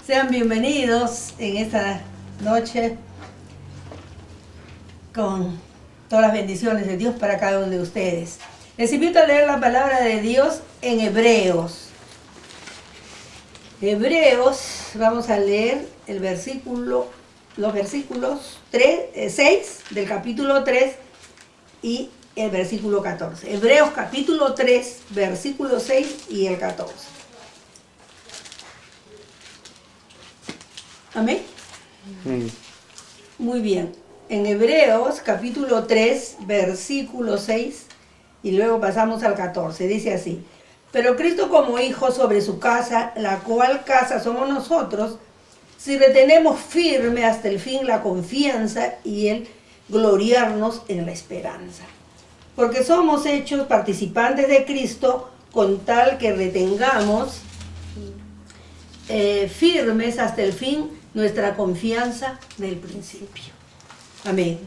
Sean bienvenidos en esta noche con todas las bendiciones de Dios para cada uno de ustedes. Les invito a leer la palabra de Dios en Hebreos. Hebreos, vamos a leer los versículos 6 del capítulo 3 y el versículo 14. Hebreos capítulo 3, versículo 6 y el 14. ¿Amén? Muy bien. En Hebreos capítulo 3, versículo 6 y luego pasamos al 14. Dice así: pero Cristo como hijo sobre su casa, la cual casa somos nosotros, si retenemos firme hasta el fin la confianza y el gloriarnos en la esperanza. Porque somos hechos participantes de Cristo con tal que retengamos firmes hasta el fin nuestra confianza del principio. Amén.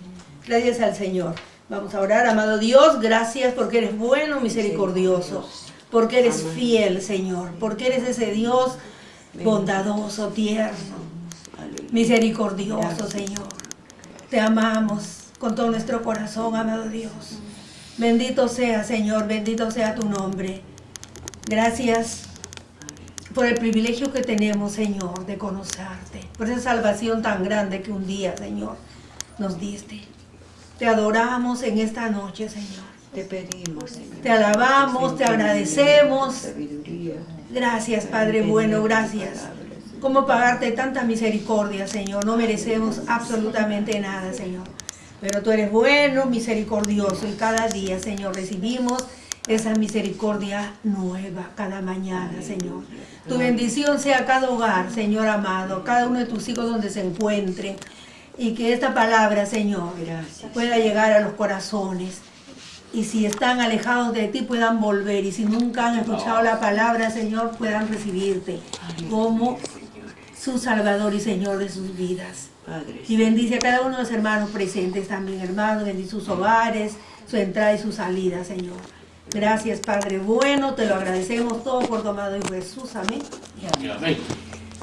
Gracias al Señor. Vamos a orar. Amado Dios, gracias porque eres bueno, misericordioso, porque eres fiel, Señor, porque eres ese Dios bondadoso, tierno, misericordioso, Señor. Te amamos con todo nuestro corazón, amado Dios. Bendito sea, Señor, bendito sea tu nombre. Gracias por el privilegio que tenemos, Señor, de conocerte, por esa salvación tan grande que un día, Señor, nos diste. Te adoramos en esta noche, Señor. Te pedimos, Señor. Te alabamos, te agradecemos. Gracias, Padre bueno, gracias. ¿Cómo pagarte tanta misericordia, Señor? No merecemos absolutamente nada, Señor. Pero tú eres bueno, misericordioso, y cada día, Señor, recibimos esa misericordia nueva cada mañana, Señor. Tu bendición sea a cada hogar, Señor amado, cada uno de tus hijos donde se encuentren, y que esta palabra, Señor, pueda llegar a los corazones. Y si están alejados de ti, puedan volver. Y si nunca han escuchado la palabra, Señor, puedan recibirte como su Salvador y Señor de sus vidas. Y bendice a cada uno de los hermanos presentes también, hermanos. Bendice sus hogares, su entrada y su salida, Señor. Gracias, Padre bueno. Te lo agradecemos todo por tu amado Hijo Jesús. Amén. Amén.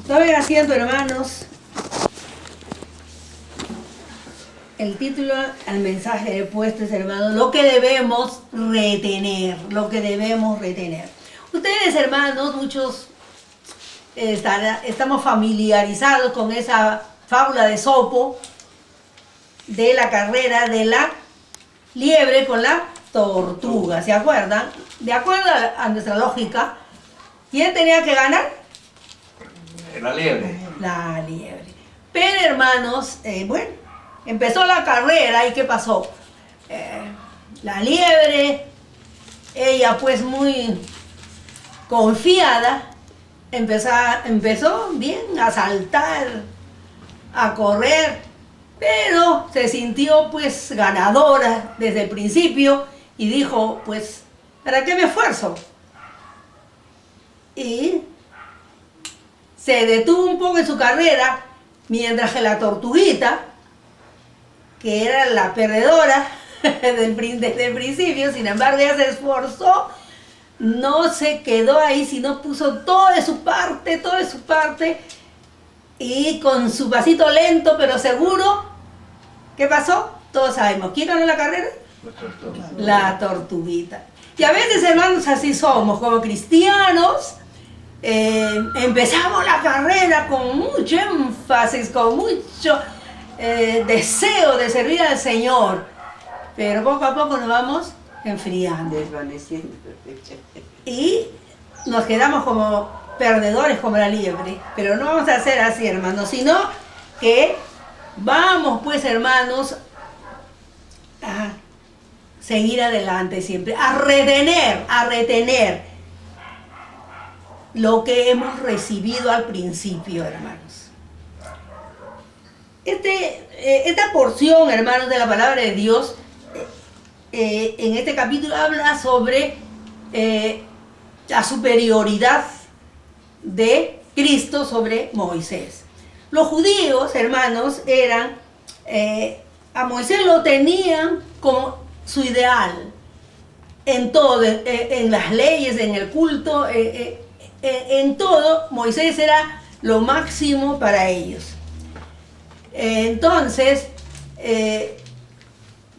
Tomen asiento, hermanos. El título al mensaje he puesto es, hermanos, lo que debemos retener, lo que debemos retener. Ustedes, hermanos, muchos estamos familiarizados con esa fábula de Esopo de la carrera de la liebre con la tortuga, ¿se acuerdan? De acuerdo a nuestra lógica, ¿quién tenía que ganar? La liebre. La liebre. Pero, hermanos, bueno, empezó la carrera y ¿qué pasó? La liebre, ella pues muy confiada, empezó bien a saltar, a correr, pero se sintió pues ganadora desde el principio y dijo, pues, ¿para qué me esfuerzo? Y se detuvo un poco en su carrera, mientras que la tortuguita, que era la perdedora desde el principio, sin embargo ella se esforzó, no se quedó ahí, sino puso todo de su parte, y con su pasito lento pero seguro, ¿qué pasó? Todos sabemos, ¿quién ganó la carrera? La tortuguita. Y a veces, hermanos, así somos, como cristianos, empezamos la carrera con mucho énfasis, con mucho deseo de servir al Señor, pero poco a poco nos vamos enfriando, Desvaneciendo. y nos quedamos como perdedores, como la liebre. Pero no vamos a hacer así, hermanos, sino que vamos, pues, hermanos, a seguir adelante siempre, a retener lo que hemos recibido al principio, hermanos. Esta porción, hermanos, de la palabra de Dios, en este capítulo habla sobre la superioridad de Cristo sobre Moisés. Los judíos, hermanos, a Moisés lo tenían como su ideal en todo, en las leyes, en el culto, en todo. Moisés era lo máximo para ellos. Entonces,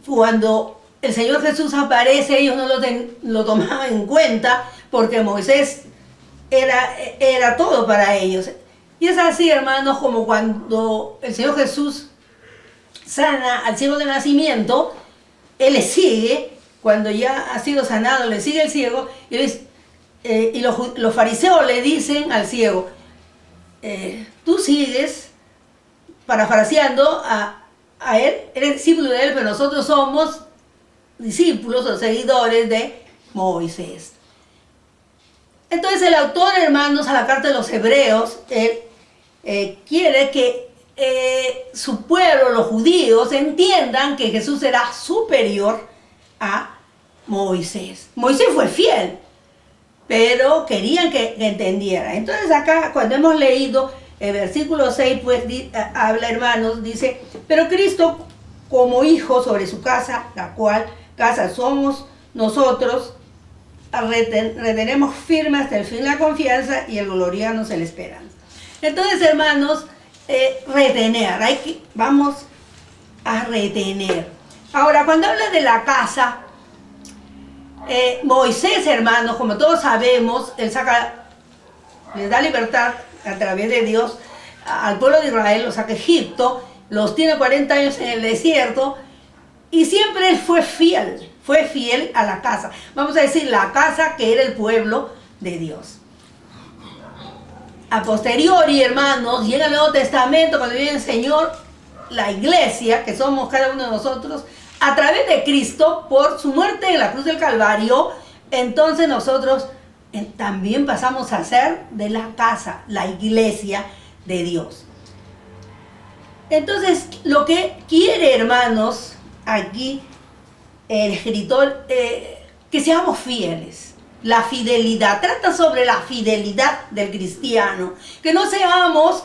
cuando el Señor Jesús aparece, ellos no lo tomaban en cuenta, porque Moisés era todo para ellos. Y es así, hermanos, como cuando el Señor Jesús sana al ciego de nacimiento, Él le sigue, cuando ya ha sido sanado, le sigue el ciego, y los fariseos le dicen al ciego, tú sigues parafraseando a Él, eres discípulo de Él, pero nosotros somos discípulos o seguidores de Moisés. Entonces el autor, hermanos, a la carta de los Hebreos, quiere que su pueblo, los judíos, entiendan que Jesús era superior a Moisés. Moisés fue fiel, pero querían que entendiera. Entonces acá, cuando hemos leído el versículo 6, pues habla, hermanos, dice, pero Cristo como hijo sobre su casa, la cual casa somos nosotros, retenemos firme hasta el fin la confianza y el gloriarnos el esperanza. Entonces, hermanos, retener, vamos a retener. Ahora, cuando habla de la casa, Moisés, hermanos, como todos sabemos, él les da libertad a través de Dios al pueblo de Israel, los saca de Egipto, los tiene 40 años en el desierto, y siempre él fue fiel a la casa. Vamos a decir, la casa que era el pueblo de Dios. A posteriori, hermanos, llega el Nuevo Testamento, cuando viene el Señor, la iglesia, que somos cada uno de nosotros, a través de Cristo, por su muerte en la cruz del Calvario, entonces nosotros también pasamos a ser de la casa, la iglesia de Dios. Entonces, lo que quiere, hermanos, aquí el escritor, que seamos fieles. La fidelidad, trata sobre la fidelidad del cristiano, que no seamos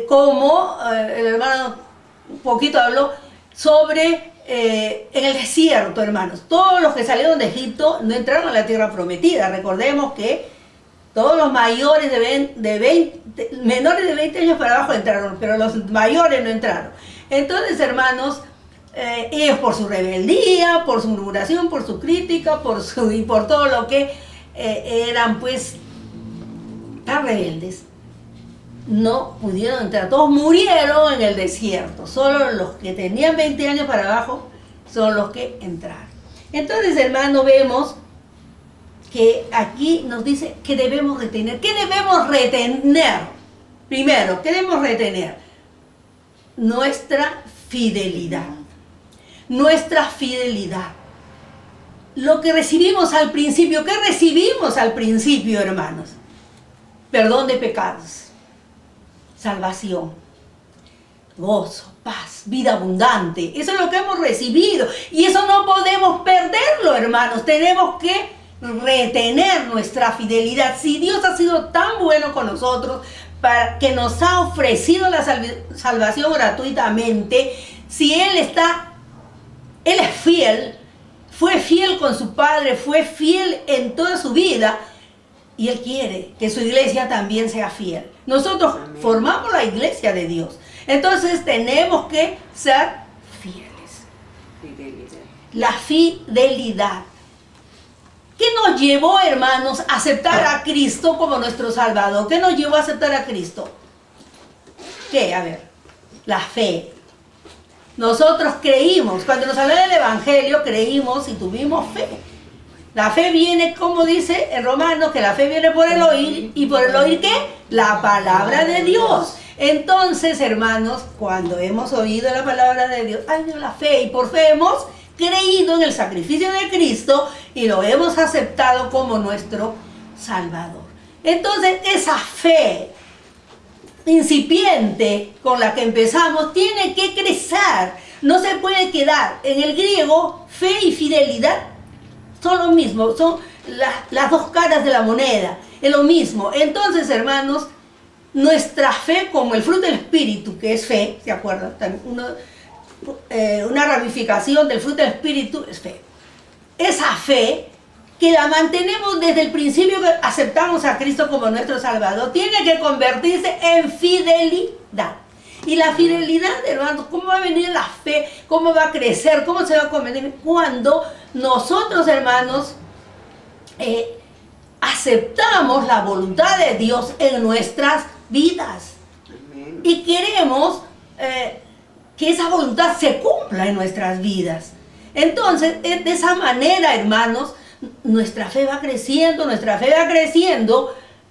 como el hermano un poquito habló sobre en el desierto, hermanos. Todos los que salieron de Egipto no entraron a la tierra prometida. Recordemos que todos los mayores menores de 20 años para abajo entraron, pero los mayores no entraron. Entonces, hermanos, ellos por su rebeldía, por su murmuración, por su crítica, y por todo lo que eran pues tan rebeldes, no pudieron entrar. Todos murieron en el desierto. Solo los que tenían 20 años para abajo son los que entraron. Entonces, hermanos, vemos que aquí nos dice que debemos retener. ¿Qué debemos retener? Primero, ¿qué debemos retener? Nuestra fidelidad. Nuestra fidelidad. Lo que recibimos al principio. ¿Qué recibimos al principio, hermanos? Perdón de pecados, salvación, gozo, paz, vida abundante. Eso es lo que hemos recibido. Y eso no podemos perderlo, hermanos. Tenemos que retener nuestra fidelidad. Si Dios ha sido tan bueno con nosotros, para que nos ha ofrecido la salvación gratuitamente, si Él es fiel, fue fiel con su Padre, fue fiel en toda su vida, y Él quiere que su iglesia también sea fiel. Nosotros formamos la iglesia de Dios. Entonces tenemos que ser fieles. Fidelidad. La fidelidad. ¿Qué nos llevó, hermanos, a aceptar a Cristo como nuestro Salvador? ¿Qué nos llevó a aceptar a Cristo? ¿Qué? A ver, la fe. Nosotros creímos, cuando nos habla del Evangelio, creímos y tuvimos fe. La fe viene, como dice en Romanos, que la fe viene por el oír, y por el oír, ¿qué? La palabra de Dios. Entonces, hermanos, cuando hemos oído la palabra de Dios, ha venido la fe, y por fe hemos creído en el sacrificio de Cristo y lo hemos aceptado como nuestro Salvador. Entonces, esa fe incipiente con la que empezamos tiene que crecer, no se puede quedar. En el griego, fe y fidelidad son lo mismo, son las dos caras de la moneda, es lo mismo. Entonces, hermanos, nuestra fe como el fruto del Espíritu, que es fe, ¿se acuerdan? Una ramificación del fruto del Espíritu es fe. Esa fe, que la mantenemos desde el principio que aceptamos a Cristo como nuestro Salvador, tiene que convertirse en fidelidad. Y la fidelidad, hermanos, ¿cómo va a venir la fe? ¿Cómo va a crecer? ¿Cómo se va a convertir? Cuando nosotros, hermanos, aceptamos la voluntad de Dios en nuestras vidas. Amén. Y queremos que esa voluntad se cumpla en nuestras vidas. Entonces, de esa manera, hermanos, nuestra fe va creciendo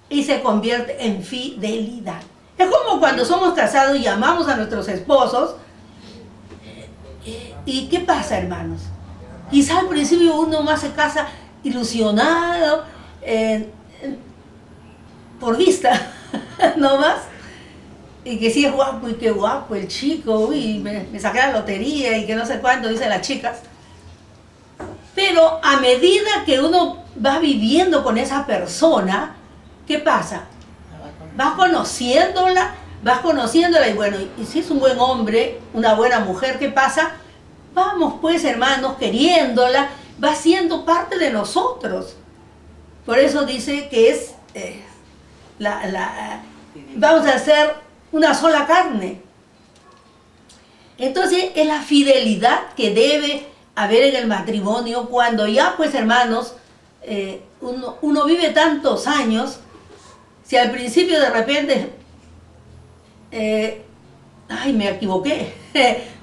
y se convierte en fidelidad. Es como cuando somos casados y amamos a nuestros esposos. ¿Y qué pasa, hermanos? Quizá al principio uno más se casa ilusionado, por vista, no más. Y que sí es guapo y qué guapo el chico, uy, me saqué la lotería y que no sé cuánto dicen las chicas. Pero a medida que uno va viviendo con esa persona, ¿qué pasa? Vas conociéndola y bueno, y si es un buen hombre, una buena mujer, ¿qué pasa? Vamos pues, hermanos, queriéndola, va siendo parte de nosotros. Por eso dice que es, vamos a ser una sola carne. Entonces es la fidelidad que debe haber en el matrimonio cuando ya pues, hermanos, uno vive tantos años. Si al principio de repente, me equivoqué,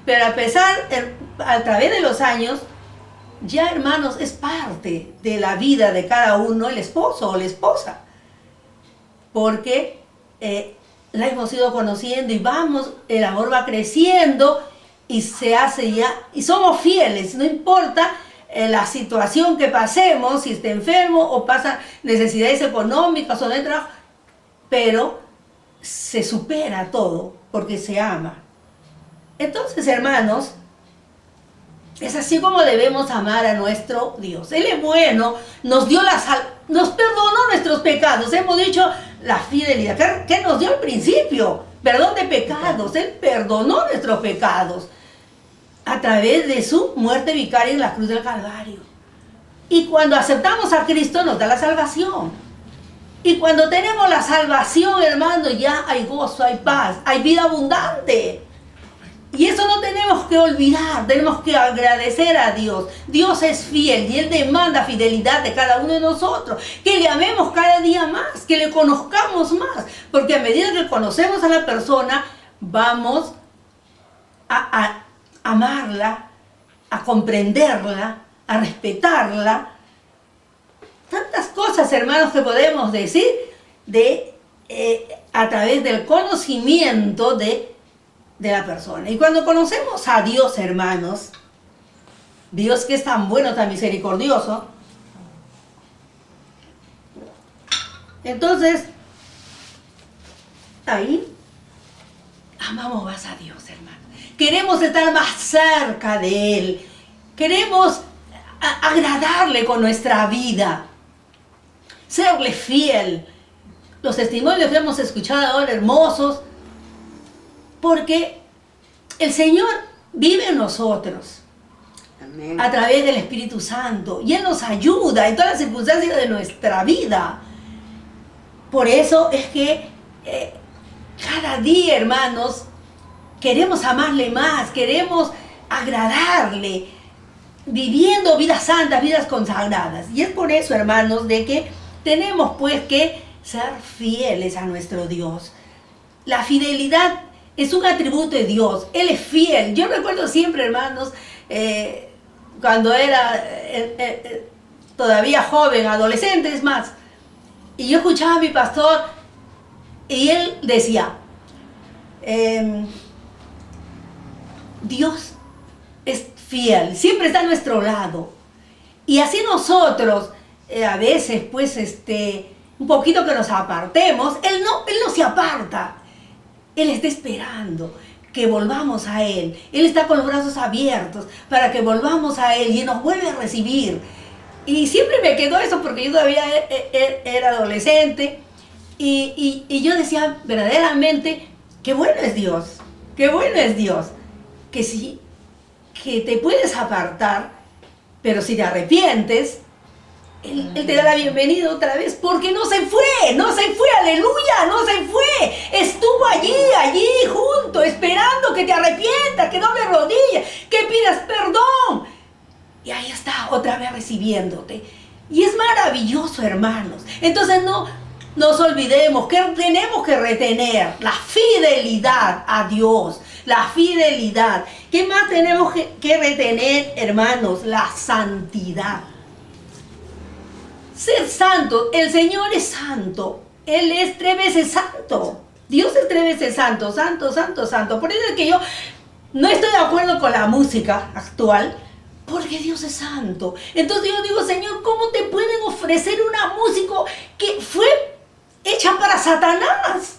pero a través de los años, ya, hermanos, es parte de la vida de cada uno, el esposo o la esposa, porque la hemos ido conociendo y vamos, el amor va creciendo y se hace ya, y somos fieles, no importa la situación que pasemos, si está enfermo o pasa necesidades económicas o de trabajo, pero se supera todo porque se ama. Entonces, hermanos, es así como debemos amar a nuestro Dios. Él es bueno, nos perdonó nuestros pecados. Hemos dicho la fidelidad. ¿Qué nos dio al principio? Perdón de pecados. Él perdonó nuestros pecados a través de su muerte vicaria en la cruz del Calvario. Y cuando aceptamos a Cristo nos da la salvación. Y cuando tenemos la salvación, hermano, ya hay gozo, hay paz, hay vida abundante. Y eso no tenemos que olvidar, tenemos que agradecer a Dios. Dios es fiel y Él demanda fidelidad de cada uno de nosotros. Que le amemos cada día más, que le conozcamos más. Porque a medida que conocemos a la persona, vamos a amarla, a comprenderla, a respetarla. Tantas cosas, hermanos, que podemos decir a través del conocimiento de la persona. Y cuando conocemos a Dios, hermanos, Dios que es tan bueno, tan misericordioso, entonces ahí amamos más a Dios, hermano. Queremos estar más cerca de Él. Queremos agradarle con nuestra vida, serle fiel. Los testimonios que hemos escuchado ahora, hermosos, porque el Señor vive en nosotros. Amén. A través del Espíritu Santo, y Él nos ayuda en todas las circunstancias de nuestra vida. Por eso es que cada día, hermanos, queremos amarle más, queremos agradarle, viviendo vidas santas, vidas consagradas. Y es por eso, hermanos, de que tenemos pues que ser fieles a nuestro Dios. La fidelidad es un atributo de Dios. Él es fiel. Yo recuerdo siempre, hermanos, cuando era todavía joven, adolescente, es más, y yo escuchaba a mi pastor y él decía, Dios es fiel, siempre está a nuestro lado. Y así nosotros, a veces, pues, un poquito que nos apartemos, Él no se aparta. Él está esperando que volvamos a Él. Él está con los brazos abiertos para que volvamos a Él y nos vuelve a recibir. Y siempre me quedó eso porque yo todavía era adolescente y yo decía verdaderamente, qué bueno es Dios, qué bueno es Dios, que sí, que te puedes apartar, pero si te arrepientes, Él te da la bienvenida otra vez porque no se fue, aleluya, no se fue. Estuvo allí junto, esperando que te arrepientas, que dobles rodillas, que pidas perdón. Y ahí está, otra vez recibiéndote. Y es maravilloso, hermanos. Entonces no nos olvidemos que tenemos que retener la fidelidad a Dios, la fidelidad. ¿Qué más tenemos que retener, hermanos? La santidad. Ser santo, el Señor es santo, Él es 3 veces santo, Dios es 3 veces santo, santo, santo, santo. Por eso es que yo no estoy de acuerdo con la música actual, porque Dios es santo. Entonces yo digo, Señor, ¿cómo te pueden ofrecer una música que fue hecha para Satanás?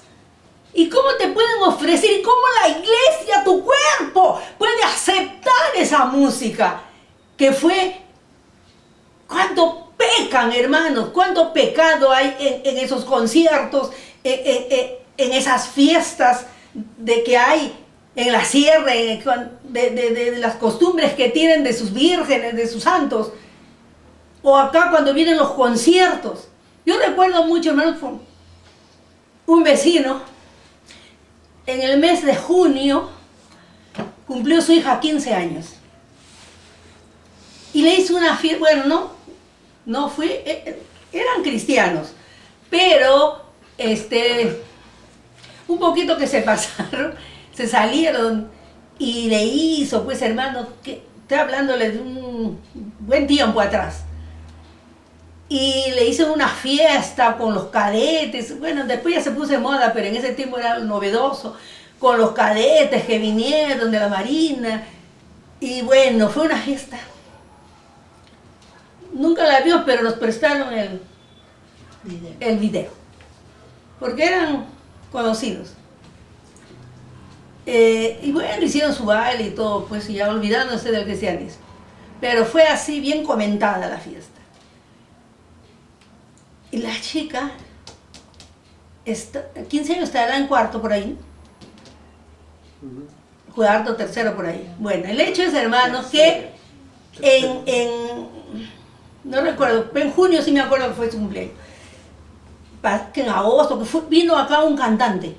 ¿Y cómo te pueden ofrecer? ¿Y cómo la iglesia, tu cuerpo, puede aceptar esa música que fue? ¿Cuánto pecan, hermanos? ¿Cuánto pecado hay en esos conciertos, en esas fiestas de que hay en la sierra, de las costumbres que tienen de sus vírgenes, de sus santos? O acá cuando vienen los conciertos. Yo recuerdo mucho, hermanos, un vecino, en el mes de junio, cumplió su hija 15 años. Y le hizo una fiesta, bueno, no fue, eran cristianos, pero un poquito que se pasaron, se salieron y le hizo, pues hermano, que estoy hablándole de un buen tiempo atrás, y le hizo una fiesta con los cadetes. Bueno, después ya se puso de moda, pero en ese tiempo era novedoso, con los cadetes que vinieron de la Marina, y bueno, fue una fiesta. Nunca la vio, pero nos prestaron el video, porque eran conocidos. Y bueno, hicieron su baile y todo, pues ya olvidándose del cristianismo. Pero fue así, bien comentada la fiesta. Y la chica, 15 años, estará en cuarto por ahí. Cuarto, tercero por ahí. Bueno, el hecho es, hermanos, que no recuerdo, en junio sí me acuerdo que fue su cumpleaños. Que en agosto, vino acá un cantante,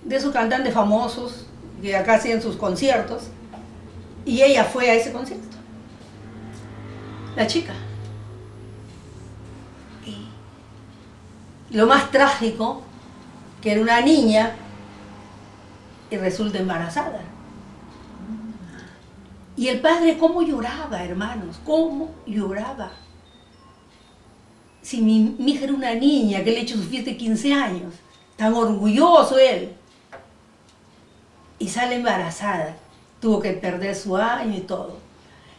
de esos cantantes famosos, que acá hacían sus conciertos, y ella fue a ese concierto. La chica. Y lo más trágico, que era una niña, y resulta embarazada. Y el padre, ¿cómo lloraba, hermanos? ¿Cómo lloraba? Si mi hija era una niña que le ha hecho su fiesta de 15 años, tan orgulloso él, y sale embarazada, tuvo que perder su año y todo.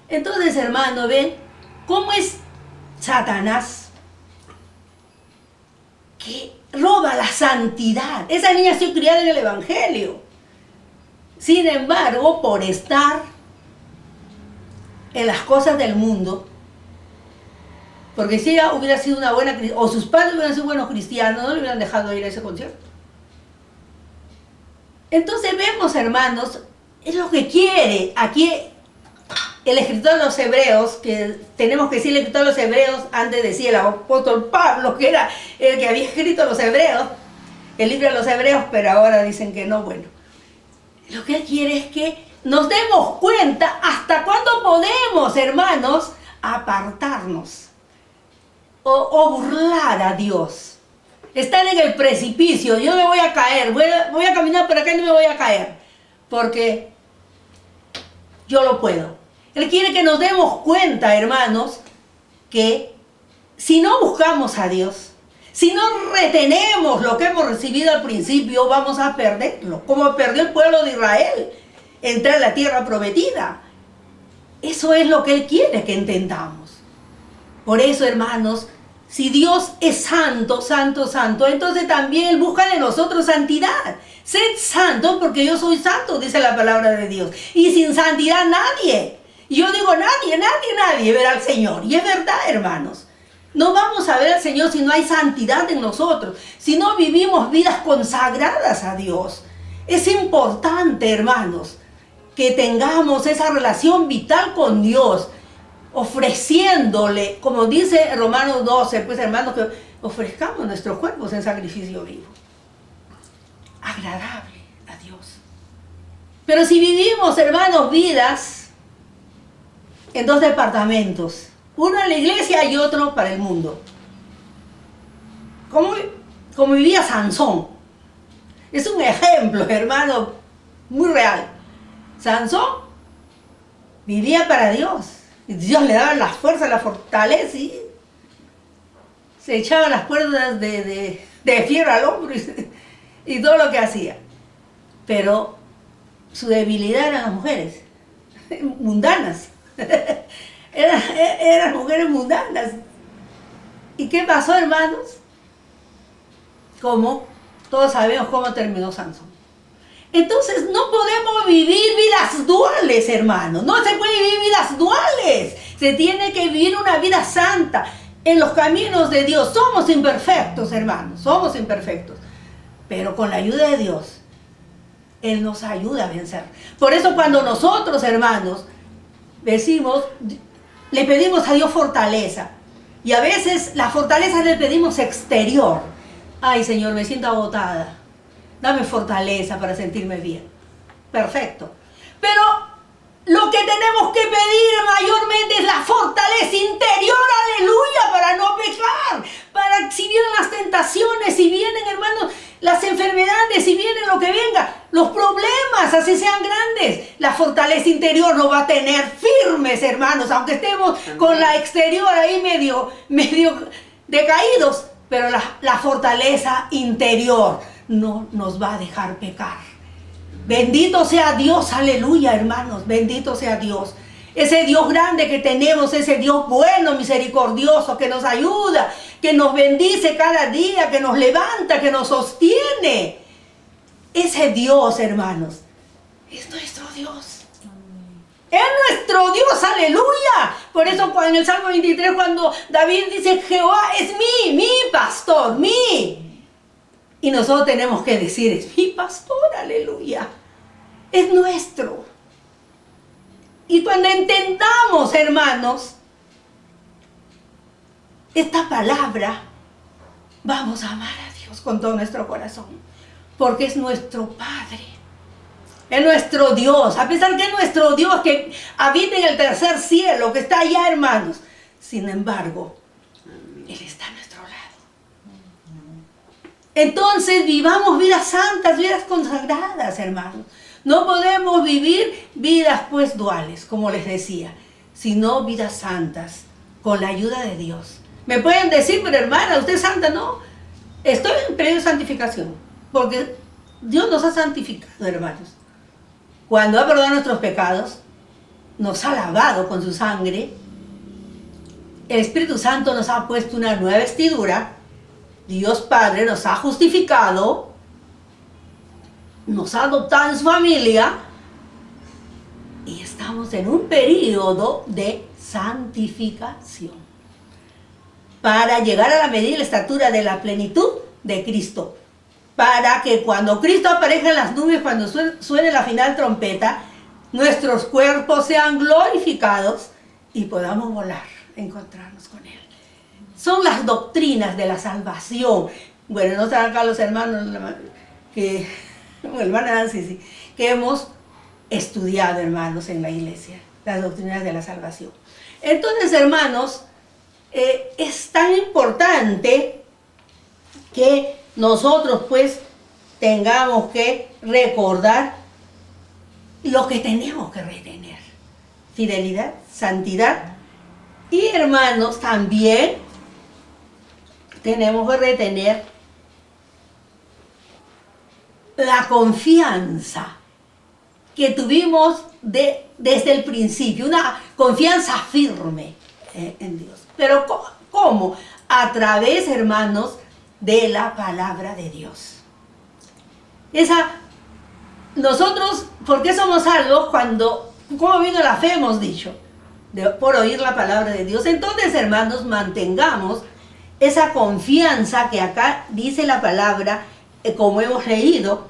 Entonces, hermano, ven cómo es Satanás, que roba la santidad. Esa niña ha sido criada en el Evangelio. Sin embargo, por estar en las cosas del mundo, porque si ella hubiera sido una buena, o sus padres hubieran sido buenos cristianos, no le hubieran dejado ir a ese concierto. Entonces vemos, hermanos, es lo que quiere aquí el escritor de los Hebreos, que tenemos que decir el escritor de los Hebreos, antes decía el apóstol Pablo, que era el que había escrito los Hebreos, el libro de los Hebreos, pero ahora dicen que no. Bueno, lo que él quiere es que nos demos cuenta hasta cuándo podemos, hermanos, apartarnos o burlar a Dios. Estar en el precipicio, yo me voy a caer, voy a caminar por acá y no me voy a caer, porque yo lo puedo. Él quiere que nos demos cuenta, hermanos, que si no buscamos a Dios, si no retenemos lo que hemos recibido al principio, vamos a perderlo, como perdió el pueblo de Israel, entrar a la tierra prometida. Eso es lo que Él quiere que entendamos. Por eso, hermanos, si Dios es santo, santo, santo, entonces también Él busca de nosotros santidad. Sed santos porque yo soy santo, dice la palabra de Dios. Y sin santidad nadie. Y yo digo nadie verá al Señor. Y es verdad, hermanos. No vamos a ver al Señor si no hay santidad en nosotros. Si no vivimos vidas consagradas a Dios. Es importante, hermanos, que tengamos esa relación vital con Dios. ofreciéndole, como dice Romanos 12, pues hermanos, que ofrezcamos nuestros cuerpos en sacrificio vivo, agradable a Dios. Pero si vivimos, hermanos, vidas en dos departamentos, uno en la iglesia y otro para el mundo, como vivía Sansón, es un ejemplo, hermano, muy real. Sansón vivía para Dios, y Dios le daba la fuerza, la fortaleza, y se echaba las cuerdas de fierro al hombro y todo lo que hacía. Pero su debilidad eran las mujeres mundanas. eran mujeres mundanas. ¿Y qué pasó, hermanos? Como todos sabemos cómo terminó Sansón. Entonces no podemos vivir vidas duales, hermanos. No se puede vivir vidas duales. Se tiene que vivir una vida santa en los caminos de Dios. Somos imperfectos, hermanos. Somos imperfectos. Pero con la ayuda de Dios, Él nos ayuda a vencer. Por eso cuando nosotros, hermanos, decimos, le pedimos a Dios fortaleza. Y a veces la fortaleza le pedimos exterior. Ay, Señor, me siento agotada. Dame fortaleza para sentirme bien. Perfecto. Pero lo que tenemos que pedir mayormente es la fortaleza interior, aleluya, para no pecar. Para si vienen las tentaciones, si vienen, hermanos, las enfermedades, si vienen lo que venga, los problemas, así sean grandes, la fortaleza interior nos va a tener firmes, hermanos, aunque estemos con la exterior ahí medio decaídos, pero la fortaleza interior no nos va a dejar pecar. Bendito sea Dios, aleluya, hermanos, bendito sea Dios. Ese Dios grande que tenemos, ese Dios bueno, misericordioso, que nos ayuda, que nos bendice cada día, que nos levanta, que nos sostiene. Ese Dios, hermanos, es nuestro Dios. Es nuestro Dios, aleluya. Por eso en el Salmo 23, cuando David dice, Jehová es mi pastor, y nosotros tenemos que decir, es mi pastor, aleluya. Es nuestro. Y cuando entendamos, hermanos, esta palabra, vamos a amar a Dios con todo nuestro corazón, porque es nuestro Padre, es nuestro Dios, a pesar que es nuestro Dios que habita en el tercer cielo, que está allá, hermanos. Sin embargo, Él está a nuestro lado. Entonces vivamos vidas santas, vidas consagradas, hermanos. No podemos vivir vidas pues duales, como les decía, sino vidas santas, con la ayuda de Dios. Me pueden decir, pero hermana, ¿usted es santa? No, estoy en periodo de santificación, porque Dios nos ha santificado, hermanos. Cuando ha perdonado nuestros pecados, nos ha lavado con su sangre, el Espíritu Santo nos ha puesto una nueva vestidura, Dios Padre nos ha justificado, nos ha adoptado en su familia y estamos en un periodo de santificación para llegar a la medida y la estatura de la plenitud de Cristo, para que cuando Cristo aparezca en las nubes, cuando suene la final trompeta, nuestros cuerpos sean glorificados y podamos volar, encontrarnos con Él. Son las doctrinas de la salvación. Bueno, no están acá los hermanos hermana Nancy, sí, que hemos estudiado, hermanos, en la iglesia, las doctrinas de la salvación. Entonces, hermanos, es tan importante que nosotros pues tengamos que recordar lo que tenemos que retener: fidelidad, santidad, y hermanos, también tenemos que retener la confianza que tuvimos desde el principio, una confianza firme en Dios. Pero ¿cómo? A través, hermanos, de la palabra de Dios. Nosotros, ¿por qué somos salvos? ¿Cómo vino la fe? Hemos dicho, por oír la palabra de Dios. Entonces, hermanos, mantengamos esa confianza que acá dice la palabra, como hemos leído,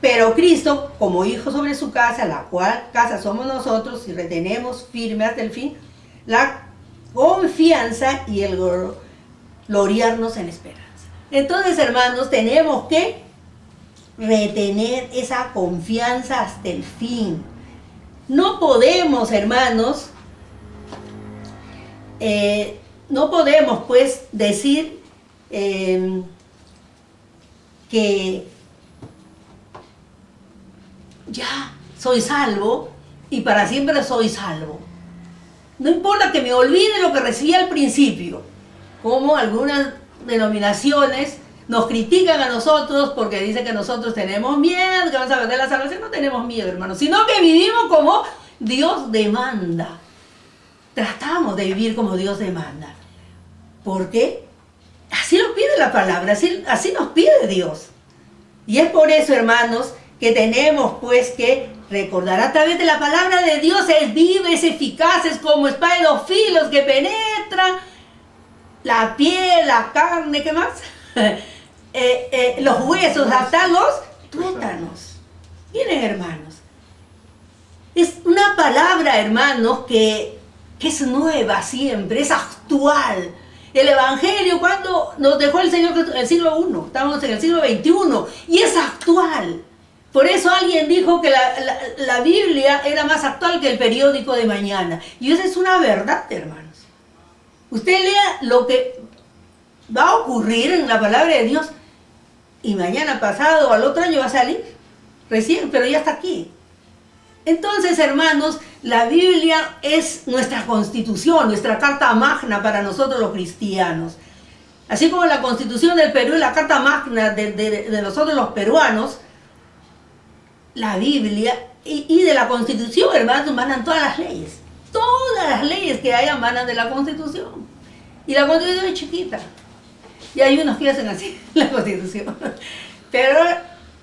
Pero Cristo, como hijo sobre su casa, la cual casa somos nosotros, y retenemos firme hasta el fin la confianza y el gloriarnos en esperanza. Entonces, hermanos, tenemos que retener esa confianza hasta el fin. No podemos, hermanos, no podemos pues decir que ya soy salvo y para siempre soy salvo. No importa que me olvide lo que recibí al principio, como algunas denominaciones nos critican a nosotros porque dicen que nosotros tenemos miedo, que vamos a perder la salvación. No tenemos miedo, hermanos, sino que vivimos como Dios demanda. Tratamos de vivir como Dios demanda. ¿Por qué? Así lo pide la palabra, así nos pide Dios. Y es por eso, hermanos, que tenemos pues que recordar a través de la palabra de Dios. Es viva, es eficaz, es como espada de dos filos que penetra la piel, la carne, ¿qué más? Los huesos, hasta los tuétanos. Miren, hermanos, es una palabra, hermanos, que es nueva siempre, es actual. El Evangelio, cuando nos dejó el Señor en el siglo I, estamos en el siglo XXI, y es actual. Por eso alguien dijo que la Biblia era más actual que el periódico de mañana. Y esa es una verdad, hermanos. Usted lea lo que va a ocurrir en la palabra de Dios, y mañana pasado o al otro año va a salir, recién, pero ya está aquí. Entonces, hermanos, la Biblia es nuestra constitución, nuestra carta magna para nosotros los cristianos. Así como la constitución del Perú es la carta magna de nosotros los peruanos, la Biblia y de la constitución, hermanos, emanan todas las leyes. Todas las leyes que hay emanan de la constitución. Y la constitución es chiquita. Y hay unos que hacen así, la constitución. Pero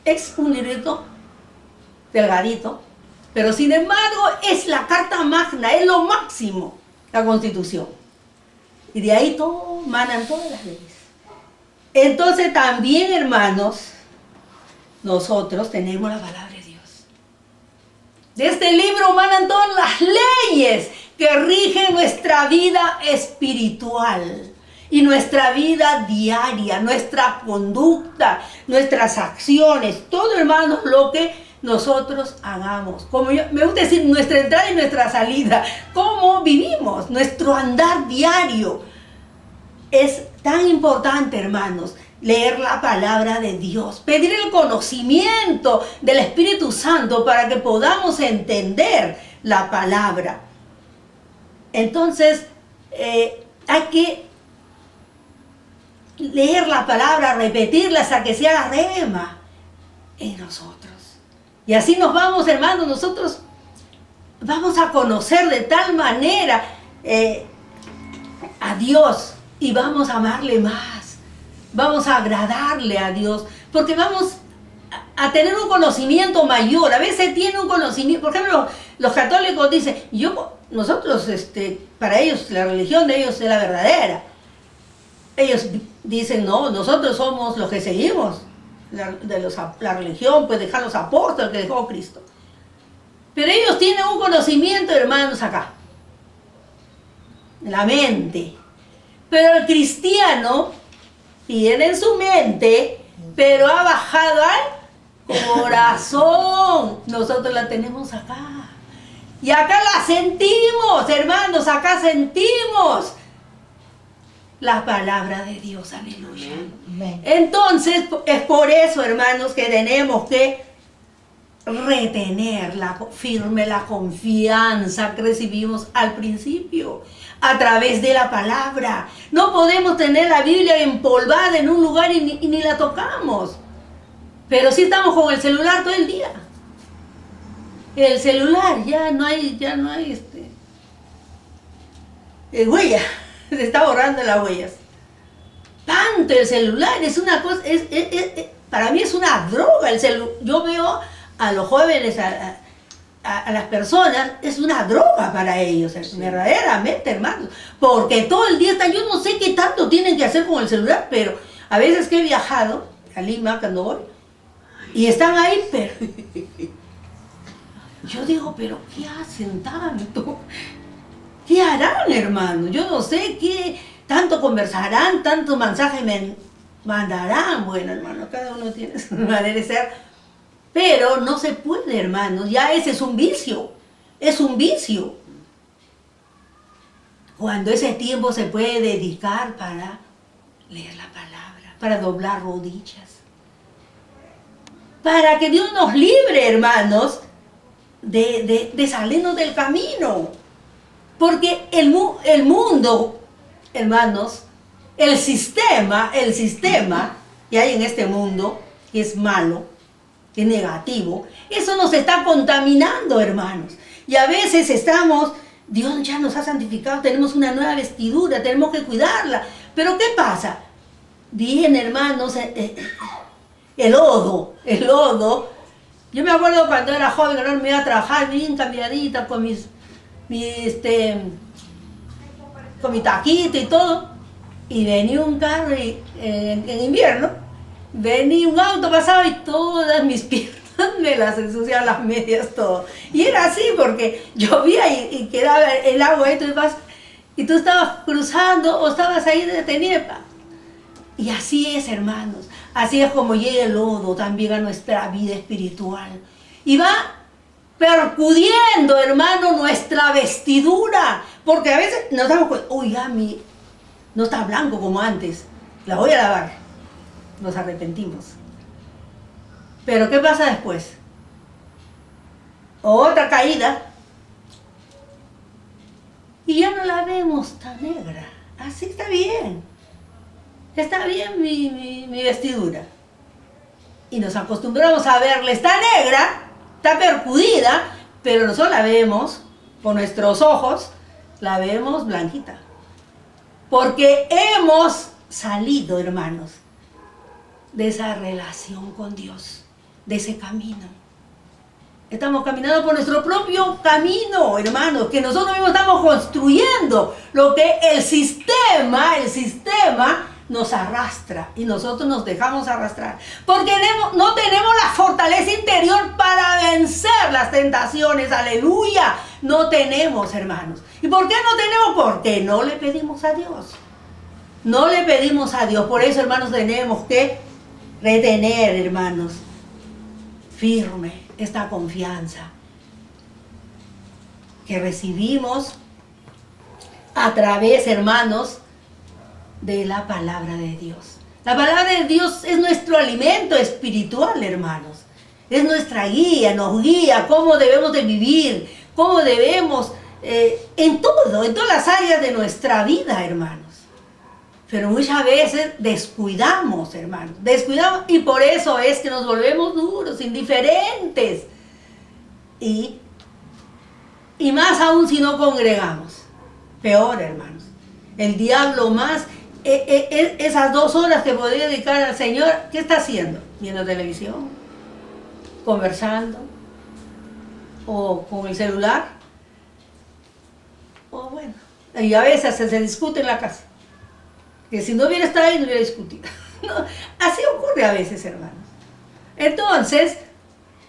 es un librito delgadito. Pero sin embargo es la carta magna, es lo máximo, la constitución. Y de ahí todo, manan todas las leyes. Entonces también, hermanos, nosotros tenemos la palabra de Dios. De este libro manan todas las leyes que rigen nuestra vida espiritual y nuestra vida diaria, nuestra conducta, nuestras acciones, todo, hermanos, lo que nosotros hagamos. Como me gusta decir, nuestra entrada y nuestra salida, cómo vivimos, nuestro andar diario. Es tan importante, hermanos, leer la palabra de Dios, pedir el conocimiento del Espíritu Santo para que podamos entender la palabra. Entonces, hay que leer la palabra, repetirla hasta que se haga rema en nosotros. Y así nos vamos, hermanos, nosotros vamos a conocer de tal manera a Dios y vamos a amarle más. Vamos a agradarle a Dios, porque vamos a tener un conocimiento mayor. A veces tiene un conocimiento, por ejemplo, los católicos dicen, nosotros, para ellos, la religión de ellos es la verdadera. Ellos dicen, no, nosotros somos los que seguimos la religión, pues dejar los apóstoles que dejó Cristo. Pero ellos tienen un conocimiento, hermanos, acá, en la mente. Pero el cristiano tiene en su mente, pero ha bajado al corazón. Nosotros la tenemos acá. Y acá la sentimos, hermanos, acá sentimos la palabra de Dios, aleluya. Amén. Entonces, es por eso, hermanos, que tenemos que retener firme la confianza que recibimos al principio, a través de la palabra. No podemos tener la Biblia empolvada en un lugar y ni la tocamos. Pero sí estamos con el celular todo el día. El celular, ya no hay huella. Se está borrando las huellas. Tanto el celular es una cosa, para mí es una droga el celular. Yo veo a los jóvenes, a las personas, es una droga para ellos, verdaderamente, hermanos. Porque todo el día están, yo no sé qué tanto tienen que hacer con el celular, pero a veces que he viajado a Lima, cuando voy, Y están ahí, pero yo digo, pero ¿qué hacen tanto? ¿Qué harán, hermano? Yo no sé qué tanto conversarán, tanto mensaje me mandarán. Bueno, hermano, cada uno tiene su manera de ser. Pero no se puede, hermano. Ya ese es un vicio. Es un vicio. Cuando ese tiempo se puede dedicar para leer la palabra, para doblar rodillas. Para que Dios nos libre, hermanos, de salirnos del camino. Porque el mundo, hermanos, el sistema que hay en este mundo, que es malo, que es negativo, eso nos está contaminando, hermanos. Y a veces Dios ya nos ha santificado, tenemos una nueva vestidura, tenemos que cuidarla. Pero ¿qué pasa? Viene, hermanos, el lodo. Yo me acuerdo cuando era joven, ahora me iba a trabajar bien cambiadita con con mi taquito y todo, y venía un carro en invierno, venía un auto pasado y todas mis piernas me las ensuciaban, las medias, todo. Y era así porque llovía y quedaba el agua ahí, y tú estabas cruzando o estabas ahí detenido. Y así es, hermanos, así es como llega el lodo también a nuestra vida espiritual. Y va percudiendo, hermano, nuestra vestidura. Porque a veces nos damos cuenta, uy, ya no está blanco como antes, la voy a lavar. Nos arrepentimos. Pero ¿qué pasa después? Otra caída. Y ya no la vemos tan negra. Así está bien. Está bien mi vestidura. Y nos acostumbramos a verla, está negra, está percudida, pero nosotros la vemos con nuestros ojos, la vemos blanquita. Porque hemos salido, hermanos, de esa relación con Dios, de ese camino. Estamos caminando por nuestro propio camino, hermanos, que nosotros mismos estamos construyendo, lo que el sistema nos arrastra y nosotros nos dejamos arrastrar. Porque no tenemos la fortaleza interior para vencer las tentaciones, aleluya. No tenemos, hermanos. ¿Y por qué no tenemos? Porque no le pedimos a Dios. No le pedimos a Dios. Por eso, hermanos, tenemos que retener, hermanos, firme esta confianza que recibimos a través, hermanos, de la palabra de Dios. La palabra de Dios es nuestro alimento espiritual, hermanos. Es nuestra guía, nos guía cómo debemos de vivir, cómo debemos, en todas las áreas de nuestra vida, hermanos. Pero muchas veces descuidamos, hermanos, descuidamos, y por eso es que nos volvemos duros, indiferentes. Y más aún si no congregamos. Peor, hermanos. El diablo más, esas 2 horas que podría dedicar al Señor, ¿qué está haciendo? Viendo televisión, conversando, o con el celular, o bueno, y a veces se discute en la casa. Que si no hubiera estado ahí, no hubiera discutido. No, así ocurre a veces, hermanos. Entonces,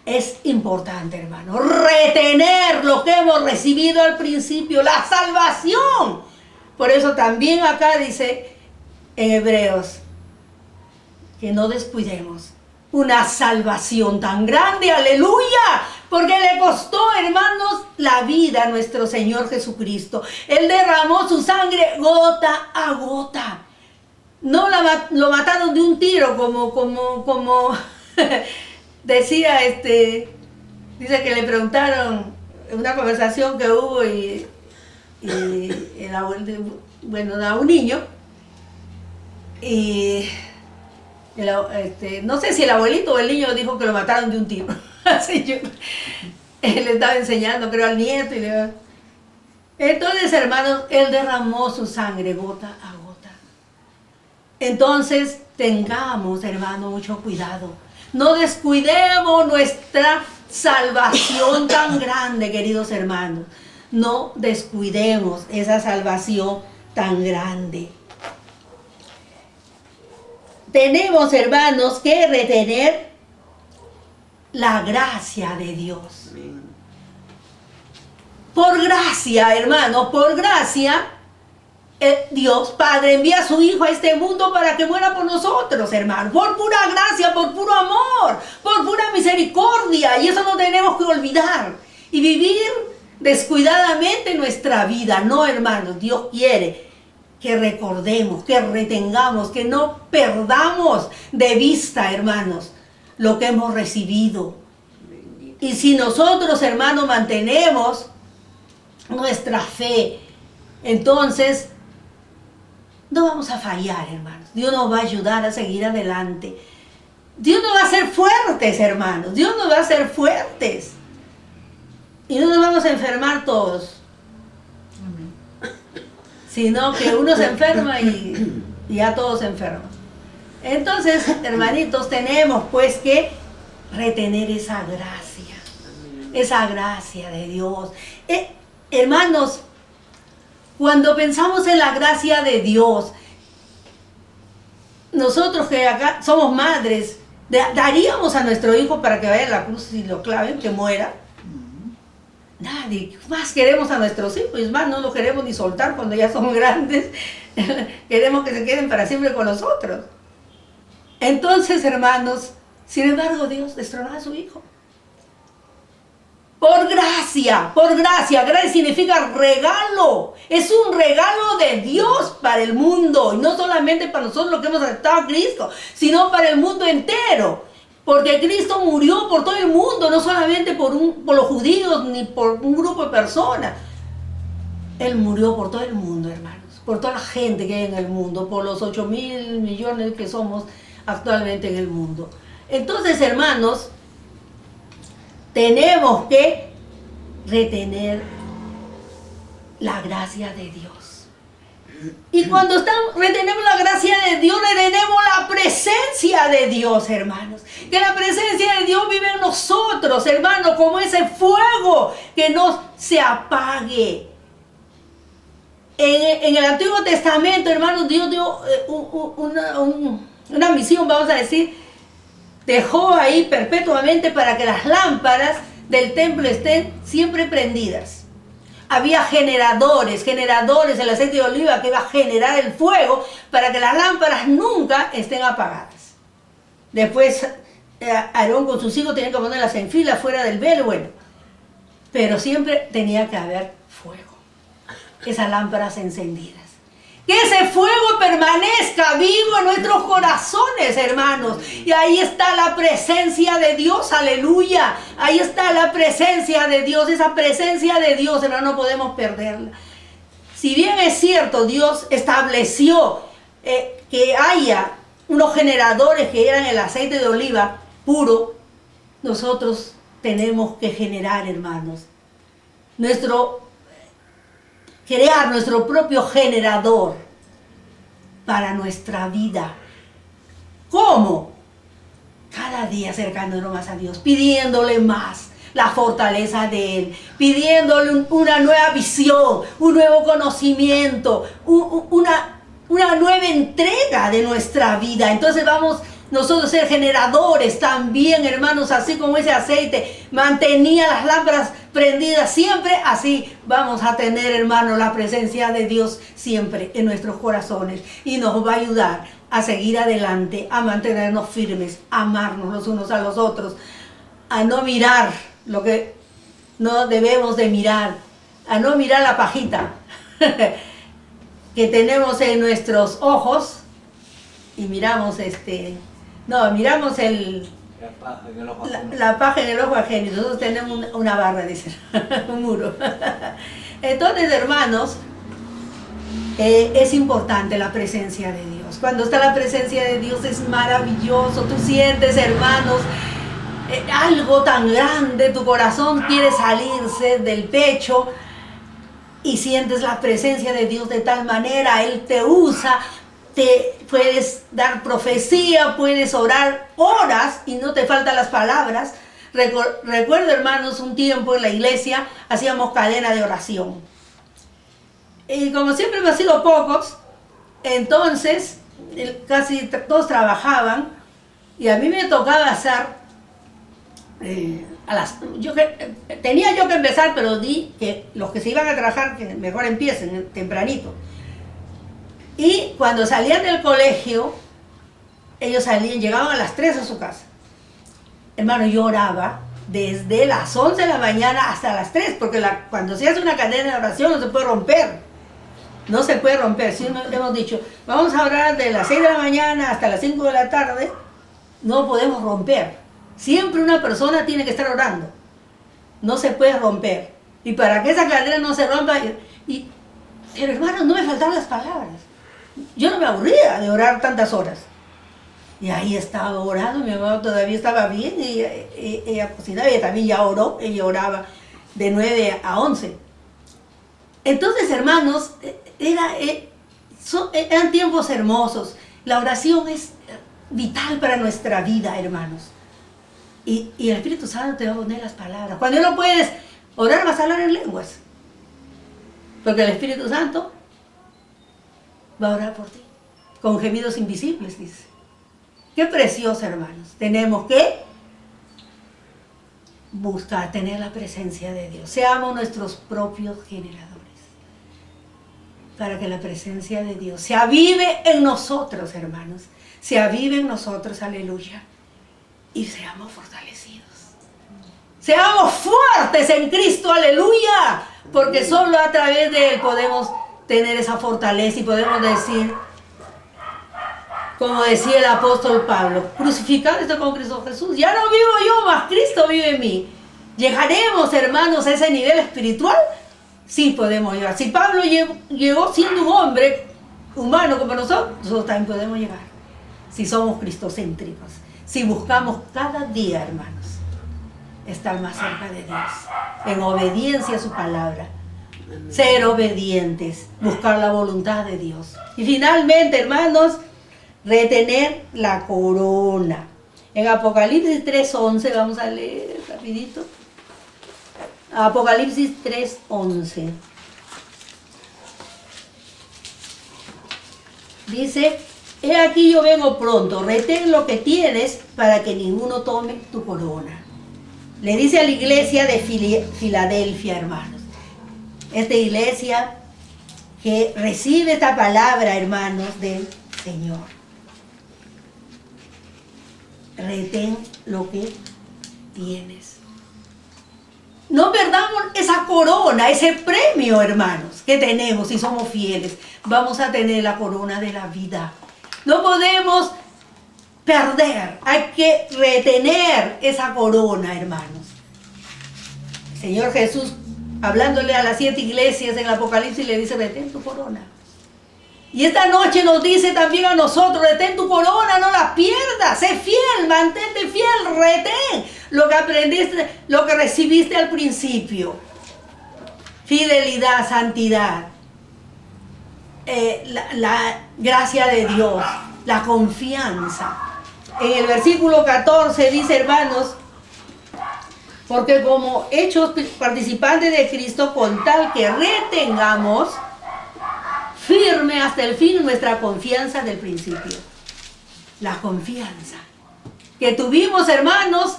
es importante, hermanos, retener lo que hemos recibido al principio, la salvación. Por eso también acá dice en Hebreos que no descuidemos una salvación tan grande, aleluya, porque le costó, hermanos, la vida a nuestro Señor Jesucristo. Él derramó su sangre gota a gota. No lo mataron de un tiro como decía dice que le preguntaron en una conversación que hubo y el abuelo, bueno, a un niño, y no sé si el abuelito o el niño dijo que lo mataron de un tiro. Así él le estaba enseñando, creo, al nieto. Entonces, hermanos, él derramó su sangre gota a gota. Entonces, tengamos, hermanos, mucho cuidado. No descuidemos nuestra salvación tan grande, queridos hermanos. No descuidemos esa salvación tan grande. Tenemos, hermanos, que retener la gracia de Dios. Amén. Por gracia, hermanos, por gracia, Dios Padre envía a su Hijo a este mundo para que muera por nosotros, hermanos. Por pura gracia, por puro amor, por pura misericordia. Y eso no tenemos que olvidar. Y vivir descuidadamente nuestra vida. No, hermanos, Dios quiere que recordemos, que retengamos, que no perdamos de vista, hermanos, lo que hemos recibido. Y si nosotros, hermanos, mantenemos nuestra fe, entonces no vamos a fallar, hermanos. Dios nos va a ayudar a seguir adelante. Dios nos va a hacer fuertes, hermanos. Dios nos va a hacer fuertes. Y no nos vamos a enfermar todos. Sino que uno se enferma y ya todos se enferman. Entonces, hermanitos, tenemos pues que retener esa gracia de Dios. Hermanos, cuando pensamos en la gracia de Dios, nosotros que acá somos madres, ¿daríamos a nuestro hijo para que vaya a la cruz y lo claven, que muera? Nadie. Más queremos a nuestros hijos, y más no los queremos ni soltar cuando ya son grandes. Queremos que se queden para siempre con nosotros. Entonces, hermanos, sin embargo, Dios destronó a su Hijo. Por gracia, por gracia. Gracia significa regalo. Es un regalo de Dios para el mundo. Y no solamente para nosotros los que hemos aceptado a Cristo, sino para el mundo entero. Porque Cristo murió por todo el mundo, no solamente por los judíos ni por un grupo de personas. Él murió por todo el mundo, hermanos. Por toda la gente que hay en el mundo. Por los 8.000 millones que somos actualmente en el mundo. Entonces, hermanos, tenemos que retener la gracia de Dios. Y cuando retenemos la gracia de Dios, retenemos la presencia de Dios, hermanos. Que la presencia de Dios vive en nosotros, hermanos, como ese fuego que no se apague. En el Antiguo Testamento, hermanos, Dios dio una misión, vamos a decir, dejó ahí perpetuamente para que las lámparas del templo estén siempre prendidas. Había generadores, el aceite de oliva que iba a generar el fuego para que las lámparas nunca estén apagadas. Después Aarón con sus hijos tenían que ponerlas en fila fuera del velo, bueno. Pero siempre tenía que haber fuego. Esas lámparas encendidas. Que ese fuego permanezca vivo en nuestros corazones, hermanos. Y ahí está la presencia de Dios, aleluya. Ahí está la presencia de Dios, esa presencia de Dios, hermano, no podemos perderla. Si bien es cierto, Dios estableció que haya unos generadores que eran el aceite de oliva puro, nosotros tenemos que generar, hermanos, crear nuestro propio generador para nuestra vida. ¿Cómo? Cada día acercándonos más a Dios, pidiéndole más la fortaleza de Él, pidiéndole una nueva visión, un nuevo conocimiento, una nueva entrega de nuestra vida. Entonces vamos nosotros a ser generadores también, hermanos, así como ese aceite mantenía las lámparas prendidas siempre, así vamos a tener, hermanos, la presencia de Dios siempre en nuestros corazones y nos va a ayudar a seguir adelante, a mantenernos firmes, a amarnos los unos a los otros, a no mirar lo que no debemos de mirar, a no mirar la pajita que tenemos en nuestros ojos y miramos miramos la paja en el ojo ajeno. Nosotros tenemos una barra, dicen, un muro. Entonces, hermanos, es importante la presencia de Dios. Cuando está la presencia de Dios es maravilloso. Tú sientes, hermanos, algo tan grande, tu corazón quiere salirse del pecho y sientes la presencia de Dios de tal manera, Él te usa. Te puedes dar profecía, puedes orar horas y no te faltan las palabras. Recuerdo, hermanos, un tiempo en la iglesia hacíamos cadena de oración. Y como siempre hemos sido pocos, entonces casi todos trabajaban y a mí me tocaba hacer tenía yo que empezar, pero di que los que se iban a trabajar, que mejor empiecen tempranito. Y cuando salían del colegio, ellos llegaban a las 3 a su casa. Hermano, yo oraba desde las 11 de la mañana hasta las 3, porque cuando se hace una cadena de oración no se puede romper. No se puede romper. Si hemos dicho, vamos a orar de las 6 de la mañana hasta las 5 de la tarde, no podemos romper. Siempre una persona tiene que estar orando. No se puede romper. Y para que esa cadena no se rompa, pero hermano, no me faltaban las palabras. Yo no me aburría de orar tantas horas. Y ahí estaba orando, mi mamá todavía estaba bien, y ella cocinaba, ella también ya oró, ella oraba de 9 a 11. Entonces, hermanos, eran tiempos hermosos. La oración es vital para nuestra vida, hermanos. Y el Espíritu Santo te va a poner las palabras. Cuando no puedes orar, vas a hablar en lenguas. Porque el Espíritu Santo va a orar por ti, con gemidos invisibles, dice. Qué precioso, hermanos. Tenemos que buscar, tener la presencia de Dios. Seamos nuestros propios generadores, para que la presencia de Dios se avive en nosotros, hermanos. Se avive en nosotros, aleluya. Y seamos fortalecidos. Seamos fuertes en Cristo, aleluya. Porque solo a través de Él podemos tener esa fortaleza y podemos decir, como decía el apóstol Pablo, crucificado estoy con Cristo Jesús. Ya no vivo yo, mas Cristo vive en mí. ¿Llegaremos, hermanos, a ese nivel espiritual? Sí podemos llegar. Si Pablo llegó siendo un hombre humano como nosotros también podemos llegar. Si somos cristocéntricos. Si buscamos cada día, hermanos, estar más cerca de Dios, en obediencia a su palabra. Ser obedientes, buscar la voluntad de Dios. Y finalmente, hermanos, retener la corona. En Apocalipsis 3:11, vamos a leer rapidito. Apocalipsis 3:11. Dice, he aquí yo vengo pronto, retén lo que tienes para que ninguno tome tu corona. Le dice a la iglesia de Filadelfia, hermanos. Esta iglesia que recibe esta palabra, hermanos, del Señor. Retén lo que tienes. No perdamos esa corona, ese premio, hermanos, que tenemos si somos fieles. Vamos a tener la corona de la vida. No podemos perder, hay que retener esa corona, hermanos. El Señor Jesús, hablándole a las 7 iglesias en el Apocalipsis, le dice, retén tu corona. Y esta noche nos dice también a nosotros, retén tu corona, no la pierdas, sé fiel, mantente fiel, retén lo que aprendiste, lo que recibiste al principio. Fidelidad, santidad, la gracia de Dios, la confianza. En el versículo 14 dice, hermanos, porque como hechos participantes de Cristo, con tal que retengamos firme hasta el fin nuestra confianza del principio. La confianza que tuvimos, hermanos,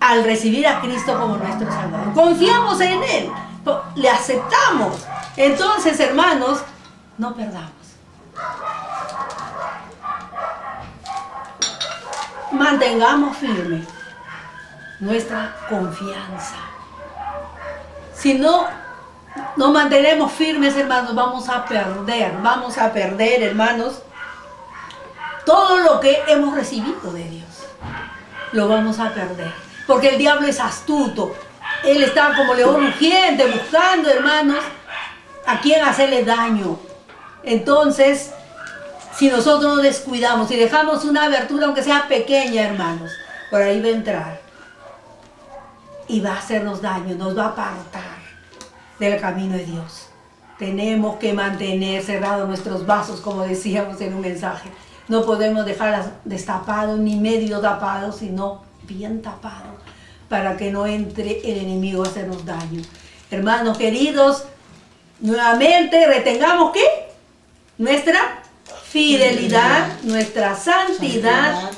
al recibir a Cristo como nuestro Salvador. Confiamos en Él, le aceptamos. Entonces, hermanos, no perdamos. Mantengamos firme nuestra confianza. Si no nos mantenemos firmes, hermanos, vamos a perder, hermanos, todo lo que hemos recibido de Dios. Lo vamos a perder, porque el diablo es astuto. Él está como león rugiente buscando, hermanos, a quien hacerle daño. Entonces, si nosotros nos descuidamos y dejamos una abertura, aunque sea pequeña, hermanos, por ahí va a entrar y va a hacernos daño, nos va a apartar del camino de Dios. Tenemos que mantener cerrados nuestros vasos, como decíamos en un mensaje. No podemos dejarlas destapados ni medio tapados, sino bien tapados, para que no entre el enemigo a hacernos daño. Hermanos queridos, nuevamente retengamos ¿qué? Nuestra fidelidad, nuestra santidad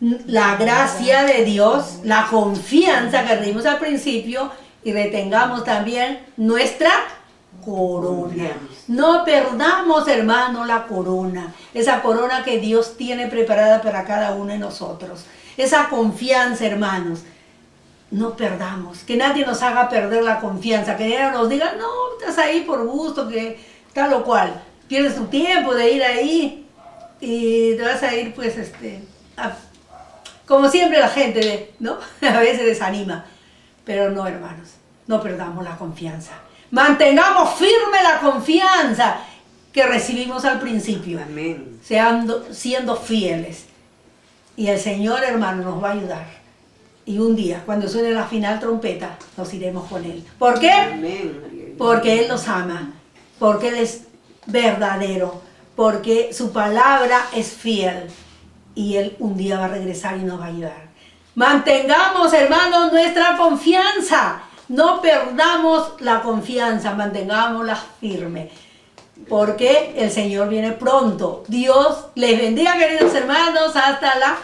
la gracia de Dios, la confianza que dimos al principio y retengamos también nuestra corona. No perdamos, hermano, la corona. Esa corona que Dios tiene preparada para cada uno de nosotros. Esa confianza, hermanos. No perdamos. Que nadie nos haga perder la confianza. Que nadie nos diga, no, estás ahí por gusto, que tal o cual. Pierdes tu tiempo de ir ahí y te vas a ir, pues, como siempre la gente, ¿no? A veces desanima. Pero no, hermanos, no perdamos la confianza. Mantengamos firme la confianza que recibimos al principio. Amén. Siendo fieles. Y el Señor, hermano, nos va a ayudar. Y un día, cuando suene la final trompeta, nos iremos con Él. ¿Por qué? Amén. Porque Él nos ama. Porque Él es verdadero. Porque su palabra es fiel. Y Él un día va a regresar y nos va a ayudar. Mantengamos, hermanos, nuestra confianza. No perdamos la confianza, mantengámosla firme. Porque el Señor viene pronto. Dios les bendiga, queridos hermanos. Hasta la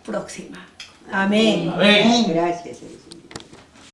próxima. Amén. Amén. Gracias, hermano.